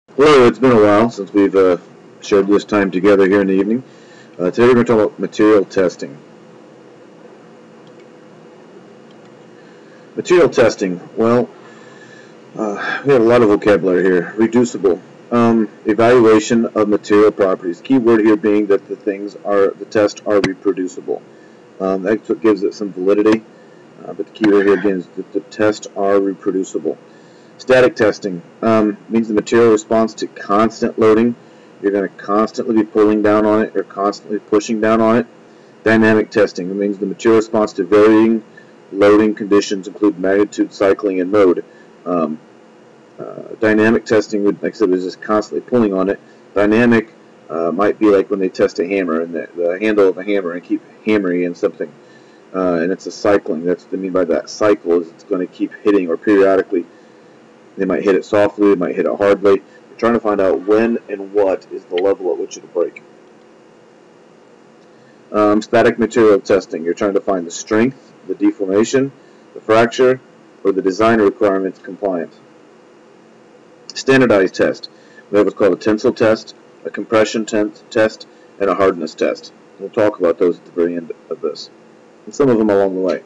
Hello, it's been a while since we've shared this time together here in the evening. Today we're going to talk about material testing. Material testing, well, we have a lot of vocabulary here. Reducible. Evaluation of material properties. Key word here being that the tests are reproducible. That's what gives it some validity, but the key word here again is that the tests are reproducible. Static testing means the material responds to constant loading. You're going to constantly be pulling down on it or constantly pushing down on it. Dynamic testing means the material response to varying loading conditions, include magnitude, cycling, and mode. Dynamic testing, like I said, is just constantly pulling on it. Dynamic might be like when they test a hammer and the handle of a hammer and keep hammering in something. And it's a cycling. That's what I mean by that. Cycle is it's going to keep hitting, or periodically. They might hit it softly, they might hit it hardly. You're trying to find out when and what is the level at which it'll break. Static material testing. You're trying to find the strength, the deformation, the fracture, or the design requirements compliant. Standardized test. We have what's called a tensile test, a compression test, and a hardness test. We'll talk about those at the very end of this, and some of them along the way.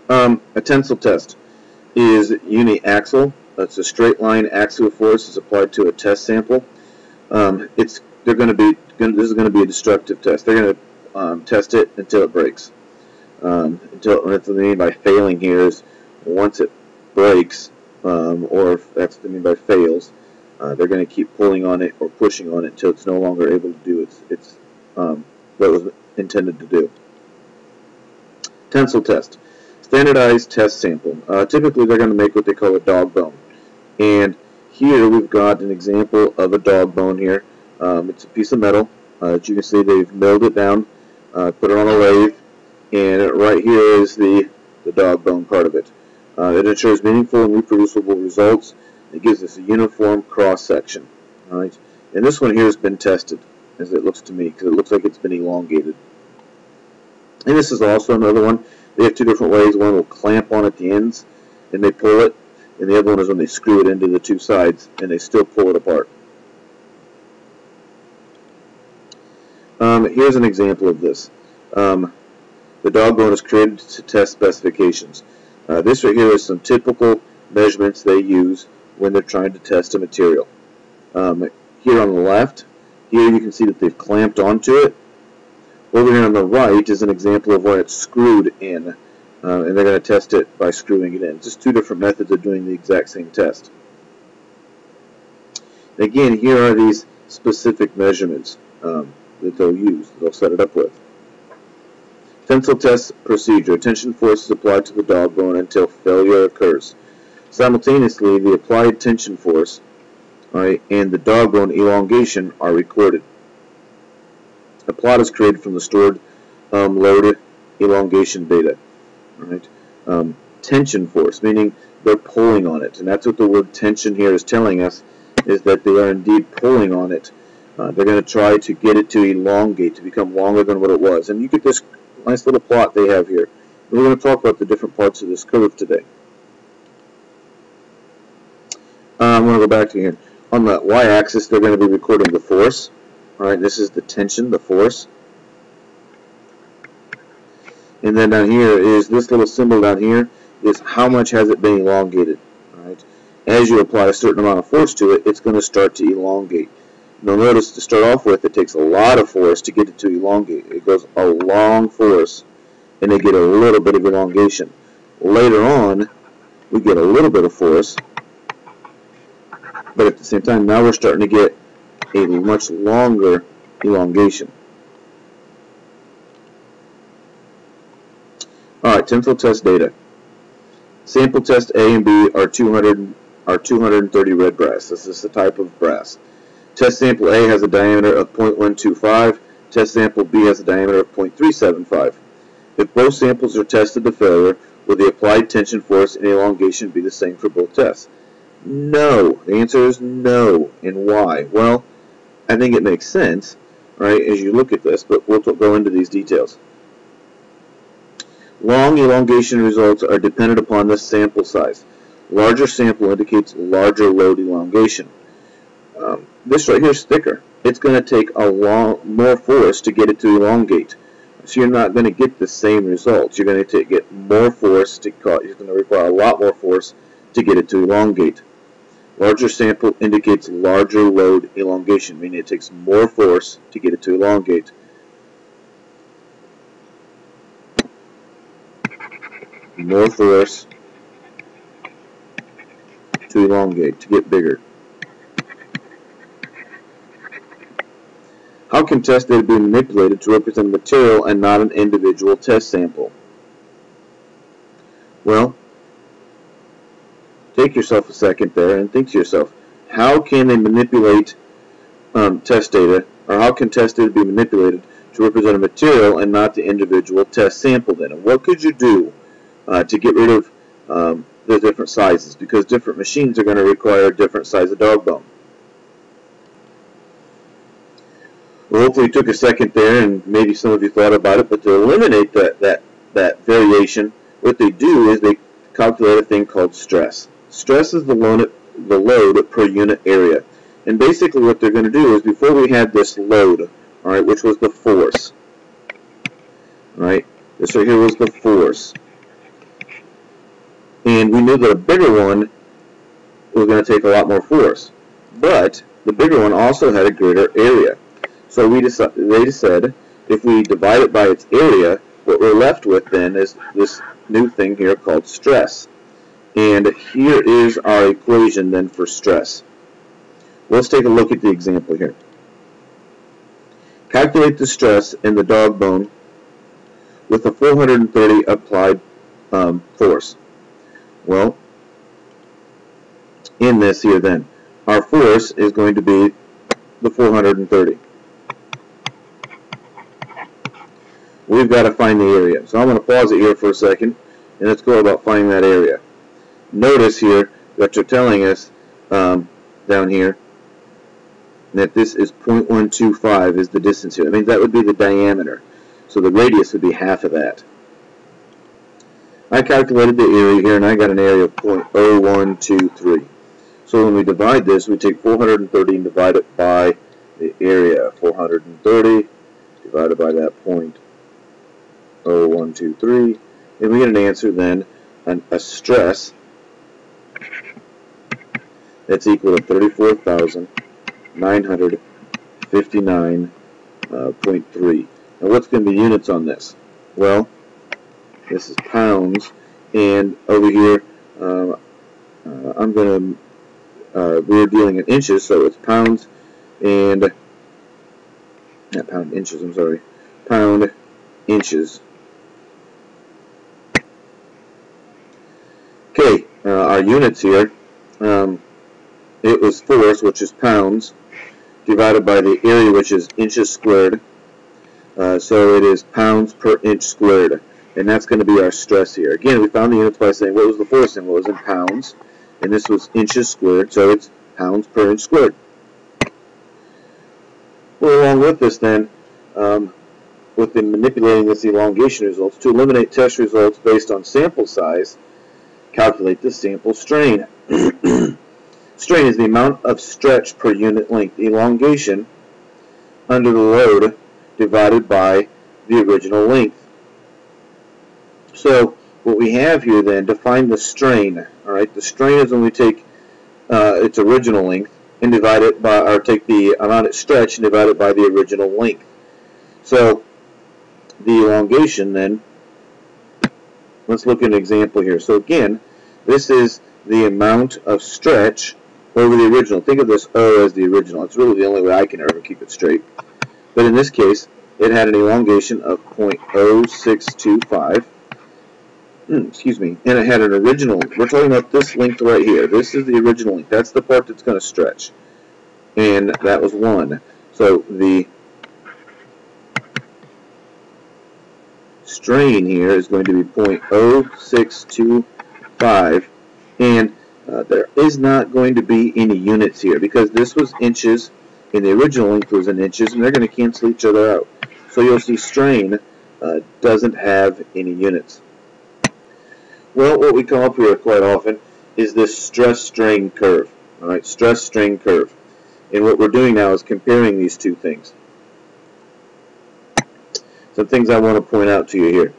A tensile test is uniaxial. That's a straight line axial force is applied to a test sample. This is going to be a destructive test. They're going to test it until it breaks. That's what I mean by failing here is once it breaks, or if that's what I mean by fails, they're going to keep pulling on it or pushing on it until it's no longer able to do what it was intended to do. Tensile test. Standardized test sample. Typically they're going to make what they call a dog bone. And here we've got an example of a dog bone here. It's a piece of metal. As you can see, they've milled it down, put it on a lathe, and right here is the dog bone part of it. It ensures meaningful and reproducible results. It gives us a uniform cross section. All right, and this one here has been tested, as it looks to me, because it looks like it's been elongated. And this is also another one. They have two different ways. One will clamp on at the ends, and they pull it, and the other one is when they screw it into the two sides, and they still pull it apart. Here's an example of this. The dog bone is created to test specifications. This right here is some typical measurements they use when they're trying to test a material. Here on the left, here you can see that they've clamped onto it. Over here on the right is an example of where it's screwed in, and they're going to test it by screwing it in. Just two different methods of doing the exact same test. Again, here are these specific measurements that they'll use, they'll set it up with. Tensile test procedure. Tension force is applied to the dog bone until failure occurs. Simultaneously, the applied tension force and the dog bone elongation are recorded. A plot is created from the stored loaded elongation data. Tension force, meaning they're pulling on it, and that's what the word tension here is telling us, is that they are indeed pulling on it. They're going to try to get it to elongate, to become longer than what it was. And you get this nice little plot they have here. And we're going to talk about the different parts of this curve today. I'm going to go back to here. On the y-axis, they're going to be recording the force. Alright, this is the tension, the force. And then down here is this little symbol down here is how much has it been elongated. Alright, as you apply a certain amount of force to it, it's going to start to elongate. You'll notice to start off with, it takes a lot of force to get it to elongate. It goes a long force, and they get a little bit of elongation. Later on, we get a little bit of force, but at the same time, now we're starting to get a much longer elongation. Alright, tensile test data. Sample test A and B are 230 red brass. This is the type of brass. Test sample A has a diameter of 0.125. Test sample B has a diameter of 0.375. If both samples are tested to failure, will the applied tension force and elongation be the same for both tests? No. The answer is no. And why? Well, I think it makes sense, right, as you look at this, but we'll go into these details. Long elongation results are dependent upon the sample size. Larger sample indicates larger load elongation. This right here is thicker. It's going to take more force to get it to elongate. So you're not going to get the same results. You're going to get more force to cut. You're going to require a lot more force to get it to elongate. Larger sample indicates larger load elongation, meaning it takes more force to get it to elongate. More force to elongate, to get bigger. How can test data be manipulated to represent a material and not an individual test sample? Well, take yourself a second there and think to yourself, how can they manipulate test data, or how can test data be manipulated to represent a material and not the individual test sample then? And what could you do to get rid of the different sizes? Because different machines are going to require a different size of dog bone. Well, hopefully you took a second there, and maybe some of you thought about it, but to eliminate that variation, what they do is they calculate a thing called stress. Stress is the load per unit area. And basically what they're going to do is, before we had this load, all right, which was the force, all right, this right here was the force, and we knew that a bigger one was going to take a lot more force, but the bigger one also had a greater area. So they said if we divide it by its area, what we're left with then is this new thing here called stress. And here is our equation then for stress. Let's take a look at the example here. Calculate the stress in the dog bone with a 430 applied force. Well, in this here then, our force is going to be the 430. We've got to find the area. So I'm going to pause it here for a second, and let's go about finding that area. Notice here that you're telling us down here that this is 0.125 is the distance here. I mean, that would be the diameter. So the radius would be half of that. I calculated the area here, and I got an area of 0.0123. So when we divide this, we take 430 and divide it by the area. 430 divided by that 0.0123, and we get an answer then, a stress that's equal to 34,959.3. Now what's going to be units on this? Well, this is pounds, and over here we're dealing in inches, so it's pounds and not pound inches, I'm sorry, pound inches. Okay, our units here, it was force, which is pounds, divided by the area, which is inches squared. So it is pounds per inch squared, and that's going to be our stress here. Again, we found the units by saying what was the force in? Well, it was in pounds, and this was inches squared, so it's pounds per inch squared. Well, along with this then, with the manipulating this elongation results, to eliminate test results based on sample size, calculate the sample strain. Strain is the amount of stretch per unit length. Elongation under the load divided by the original length. So what we have here then, to find the strain, all right, the strain is when we take its original length and divide it by, or take the amount it stretched and divide it by the original length. So the elongation then, let's look at an example here. So again, this is the amount of stretch over the original. Think of this O as the original. It's really the only way I can ever keep it straight. But in this case, it had an elongation of 0.0625. Excuse me. And it had an original. We're talking about this length right here. This is the original length. That's the part that's going to stretch. And that was 1. So the strain here is going to be 0.0625, and there is not going to be any units here because this was inches and the original length was in inches, and they're going to cancel each other out. So you'll see strain doesn't have any units. Well, what we come up here quite often is this stress-strain curve. All right, stress-strain curve. And what we're doing now is comparing these two things. Some things I want to point out to you here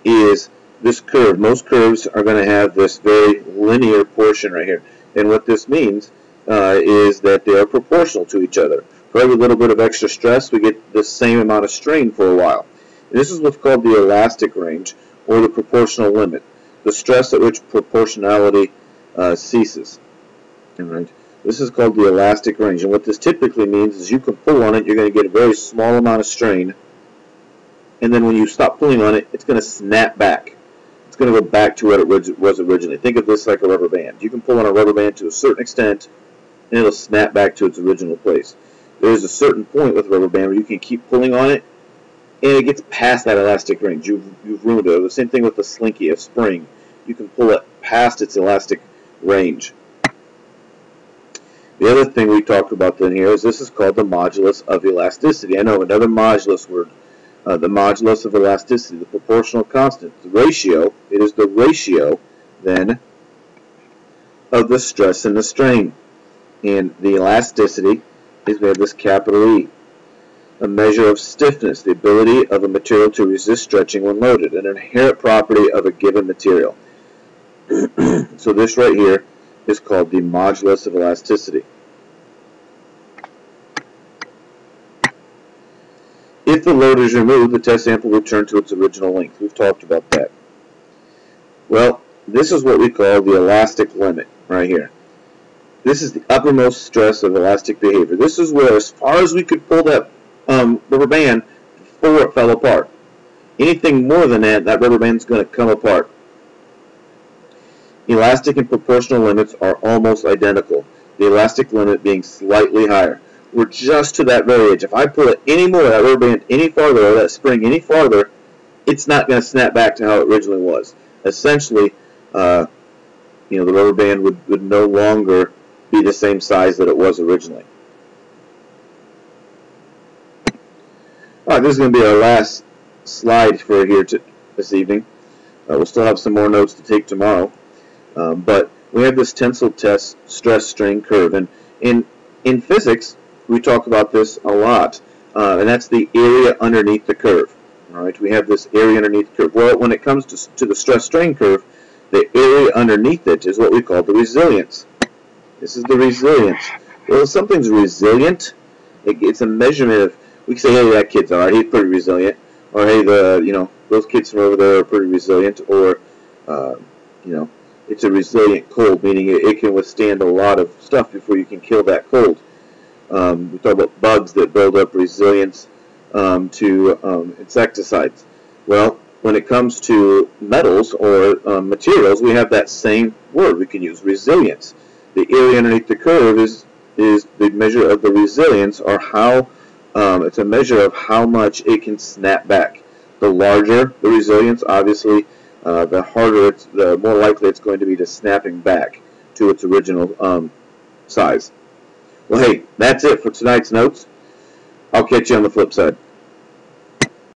is this curve. Most curves are going to have this very linear portion right here. And what this means is that they are proportional to each other. For every little bit of extra stress, we get the same amount of strain for a while. And this is what's called the elastic range, or the proportional limit, the stress at which proportionality ceases. All right. This is called the elastic range. And what this typically means is you can pull on it, you're going to get a very small amount of strain, and then when you stop pulling on it, it's going to snap back. It's going to go back to what it was originally. Think of this like a rubber band. You can pull on a rubber band to a certain extent, and it'll snap back to its original place. There's a certain point with a rubber band where you can keep pulling on it, and it gets past that elastic range. You've ruined it. The same thing with the slinky, a spring. You can pull it past its elastic range. The other thing we talked about then here is this is called the modulus of elasticity. I know, another modulus word. The modulus of elasticity, the proportional constant, the ratio. It is the ratio, then, of the stress and the strain. And the elasticity is, we have this capital E. A measure of stiffness, the ability of a material to resist stretching when loaded, an inherent property of a given material. So this right here is called the modulus of elasticity. If the load is removed, the test sample will return to its original length. We've talked about that. Well, this is what we call the elastic limit right here. This is the uppermost stress of elastic behavior. This is where, as far as we could pull that rubber band before it fell apart. Anything more than that, that rubber band is going to come apart. Elastic and proportional limits are almost identical, the elastic limit being slightly higher. We're just to that very edge. If I pull it any more, that rubber band any farther, or that spring any farther, it's not going to snap back to how it originally was. Essentially, the rubber band would no longer be the same size that it was originally. All right, this is going to be our last slide for here this evening. We'll still have some more notes to take tomorrow. But we have this tensile test stress-strain curve. And in physics, we talk about this a lot, and that's the area underneath the curve. All right, we have this area underneath the curve. Well, when it comes to the stress-strain curve, the area underneath it is what we call the resilience. This is the resilience. Well, if something's resilient, it's a measurement of, we can say, hey, that kid's all right, he's pretty resilient, or hey, those kids from over there are pretty resilient, or it's a resilient cold, meaning it can withstand a lot of stuff before you can kill that cold. We talk about bugs that build up resilience to insecticides. Well, when it comes to metals or materials, we have that same word we can use, resilience. The area underneath the curve is the measure of the resilience, or how it's a measure of how much it can snap back. The larger the resilience, obviously, the harder the more likely it's going to be to snapping back to its original size. Well, hey, that's it for tonight's notes. I'll catch you on the flip side.